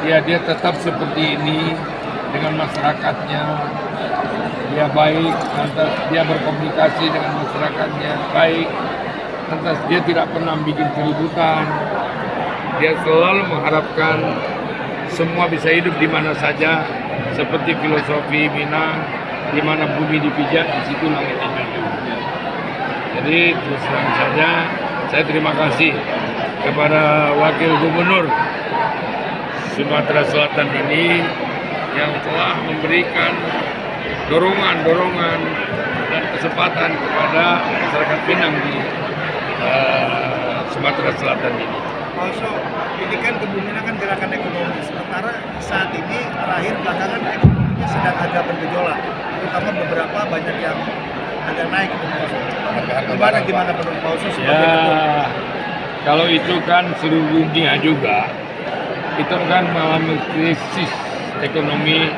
ya dia tetap seperti ini dengan masyarakatnya, dia baik, lantas dia berkomunikasi dengan masyarakatnya baik, lantas dia tidak pernah bikin keributan, dia selalu mengharapkan semua bisa hidup di mana saja, seperti filosofi Minang, di mana bumi dipijak, di situ langit dijunjung. Jadi terus terang saja, saya terima kasih kepada Wakil Gubernur Sumatera Selatan ini yang telah memberikan dorongan dan kesempatan kepada masyarakat Minang di Sumatera Selatan ini. Also, ini kan Minang kan gerakan ekonomi, sementara saat ini terakhir belakangan ekonominya sedang agak bergejolak, terutama beberapa banyak yang agak naik. Gimana menurut Pak Oso sebagai ketua? Kalau itu kan seluruh dunia juga, itu kan mengalami krisis ekonomi,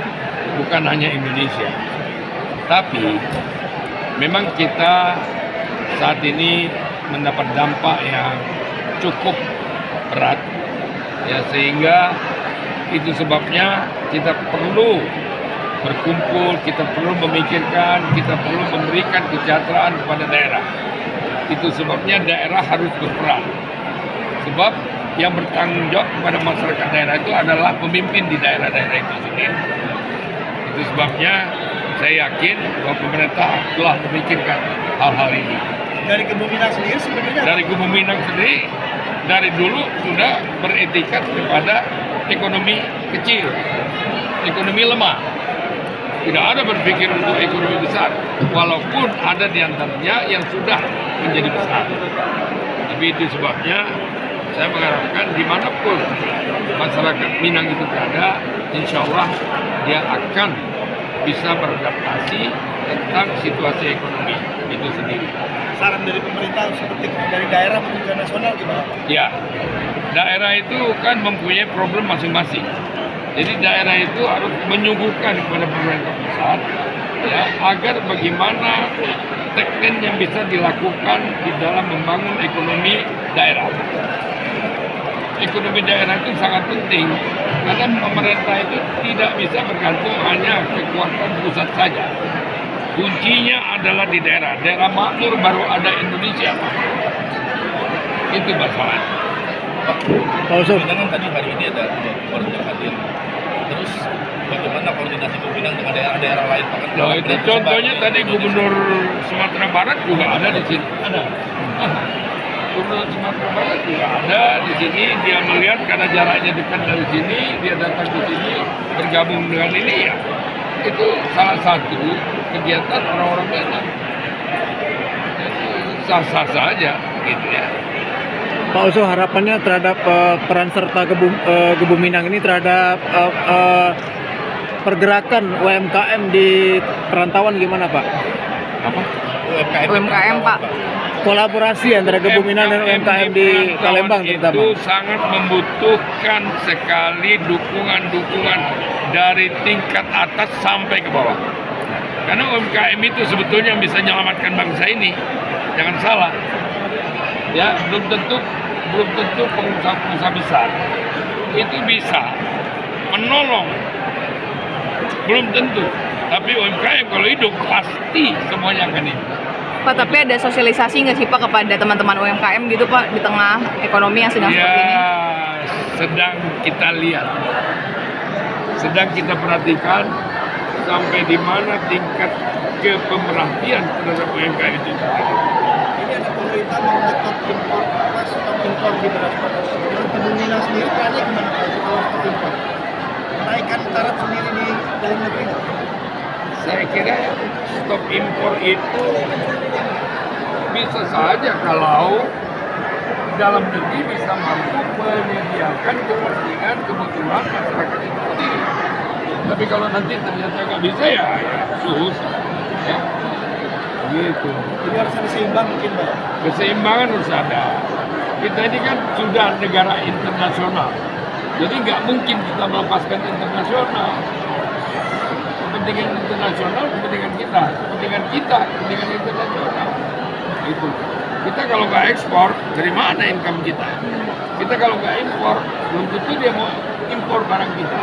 bukan hanya Indonesia. Tapi memang kita saat ini mendapat dampak yang cukup berat, ya, sehingga itu sebabnya kita perlu berkumpul, kita perlu memikirkan, kita perlu memberikan kesejahteraan kepada daerah. Itu sebabnya daerah harus berperan. Sebab yang bertanggung jawab kepada masyarakat daerah itu adalah pemimpin di daerah-daerah itu sendiri. Itu sebabnya saya yakin bahwa pemerintah telah memikirkan hal-hal ini. Dari Kubu Minang sendiri sebenarnya? Dari Kubu Minang sendiri, dari dulu sudah beretikat kepada ekonomi kecil, ekonomi lemah. Tidak ada berpikir untuk ekonomi besar, walaupun ada di antaranya yang sudah menjadi besar. Tapi itu sebabnya saya mengharapkan dimanapun masyarakat Minang itu berada, insya Allah dia akan bisa beradaptasi tentang situasi ekonomi itu sendiri. Saran dari pemerintah seperti dari daerah maupun ke nasional gimana? Ya, daerah itu kan mempunyai problem masing-masing. Jadi daerah itu harus menyuguhkan kepada pemerintah pusat, ya, agar bagaimana teknik yang bisa dilakukan di dalam membangun ekonomi daerah. Ekonomi daerah itu sangat penting karena pemerintah itu tidak bisa bergantung hanya kekuatan pusat saja. Kuncinya adalah di daerah. Daerah makmur baru ada Indonesia. Itu masalahnya. Pak Oso, kan tadi hari ini ada gubernur hadir. Terus bagaimana koordinasi Minang dengan daerah-daerah lain? Nah, itu contohnya tadi Gubernur Sumatera Barat juga ada di sini. Ada. Gubernur Sumatera Barat juga ada di sini. Dia melihat karena jaraknya dekat dari sini, dia datang ke sini bergabung dengan ini, ya. Itu salah satu kegiatan orang-orang Minang. Sah-sah saja, gitu ya. Pak Oso, harapannya terhadap peran serta Kubu Minang ini terhadap pergerakan UMKM di perantauan gimana, Pak? Apa? UMKM, Pak. Kolaborasi antara Kubu Minang dan UMKM di Palembang terutama. Itu sangat membutuhkan sekali dukungan-dukungan dari tingkat atas sampai ke bawah. Karena UMKM itu sebetulnya bisa menyelamatkan bangsa ini. Jangan salah. Ya, belum tentu pengusaha-pengusaha besar itu bisa menolong, belum tentu. Tapi UMKM kalau hidup pasti semuanya akan hidup. Pak, tapi ada sosialisasi nggak sih Pak kepada teman-teman UMKM gitu Pak di tengah ekonomi yang sedang seperti ini? Ya, sedang kita lihat, sedang kita perhatikan sampai di mana tingkat kepemerhatian terhadap UMKM itu. Ini ada pemerintah mengetok impor di beras. Menurut Kubu Minang sendiri perannya gimana Pak kalau stop impor? Menaikkan taraf sendiri di dalam negeri? Saya kira stop impor itu bisa saja kalau dalam negeri bisa mampu menyediakan kepentingan kebutuhan masyarakat itu sendiri. Tapi kalau nanti ternyata nggak bisa, ya susah. Ya. Gitu. Jadi harus ada seimbang mungkin Pak? Keseimbangan harus ada. Kita ini kan sudah negara internasional, jadi nggak mungkin kita melepaskan internasional. Kepentingan internasional, kepentingan kita, kepentingan internasional. Itu. Kita kalau nggak ekspor, dari mana income kita? Kita kalau nggak impor, belum tentu dia mau impor. impor barang kita.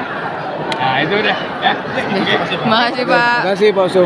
Nah itu udah ya. Oke. Makasih Pak. Terima kasih Pak Oso.